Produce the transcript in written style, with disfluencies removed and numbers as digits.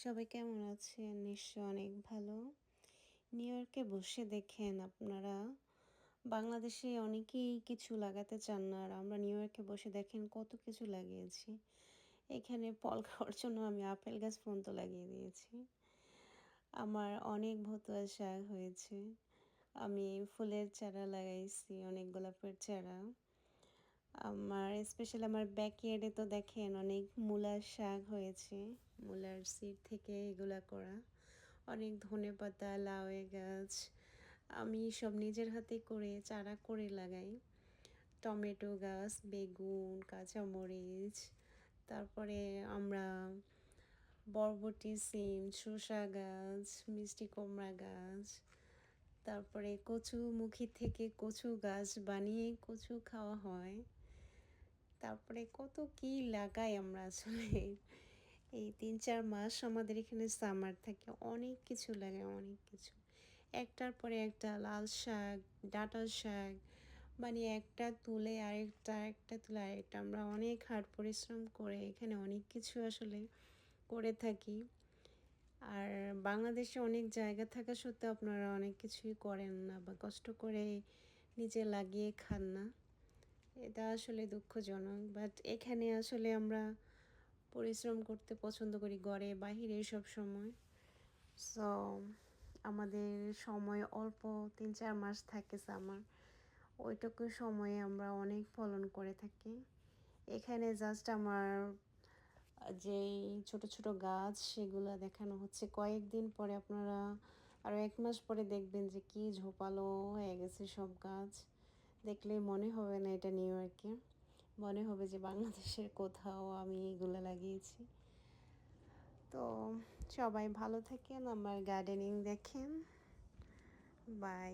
সবাই কেমন আছেন? নিশ্চয়ই অনেক ভালো। নিউ ইয়র্কে বসে দেখেন আপনারা বাংলাদেশে অনেকেই কিছু লাগাতে চান না। আর আমরা নিউ ইয়র্কে বসে দেখেন কত কিছু লাগিয়েছি। এখানে ফল খাওয়ার জন্য আমি আপেল গাছ পর্যন্ত লাগিয়ে দিয়েছি। আমার অনেক ভতুয়া শাক হয়েছে। আমি ফুলের চারা লাগাইছি, অনেক গোলাপের চারা। আমার স্পেশালি আমার ব্যাকইয়ার্ডে তো দেখেন অনেক মূলার শাক হয়েছে। মূলার সিড থেকে এগুলা করা। অনেক ধনেপাতা, লাউয়ের গাছ আমি সব নিজের হাতে করে চারা করে লাগাই। টমেটো গাছ, বেগুন, কাঁচামরিচ, তারপরে আমরা বরবটি, সিম, শসা গাছ, মিষ্টি কুমড়া গাছ, তারপরে কচুমুখী থেকে কচু গাছ বানিয়ে কচু খাওয়া হয়। তারপরে কত কি লাগাই আমরা আসলে। এই ৩-৪ মাস আমাদের এখানে সামার থাকে। অনেক কিছু লাগাই, অনেক কিছু। একটার পরে একটা লাল শাক, ডাঁটা শাক, মানে একটা তুলে আরেকটা, আরেকটা তুলে আরেকটা। আমরা অনেক হার্ড পরিশ্রম করে এখানে অনেক কিছু আসলে করে থাকি। আর বাংলাদেশে অনেক জায়গা থাকা সত্ত্বেও আপনারা অনেক কিছুই করেন না বা কষ্ট করে নিজে লাগিয়ে খান না। এটা আসলে দুঃখজনক। বাট এখানে আসলে আমরা পরিশ্রম করতে পছন্দ করি ঘরে বাহিরে সবসময়। সো আমাদের সময় অল্প ৩-৪ মাস থাকে সামার। ওইটুকু সময়ে আমরা অনেক ফলন করে থাকি। এখানে জাস্ট আমার যেই ছোট ছোট গাছ সেগুলো দেখানো হচ্ছে। কয়েকদিন পরে আপনারা আরও ১ মাস পরে দেখবেন যে কি ঝোপালো হয়ে গেছে সব গাছ। দেখলেই মনে হবে না এটা নিউ ইয়র্কে। মনে হবে যে বাংলাদেশের কোথাও আমি এগুলো লাগিয়েছি। তো সবাই ভালো থাকেন, আমার গার্ডেনিং দেখেন। বাই।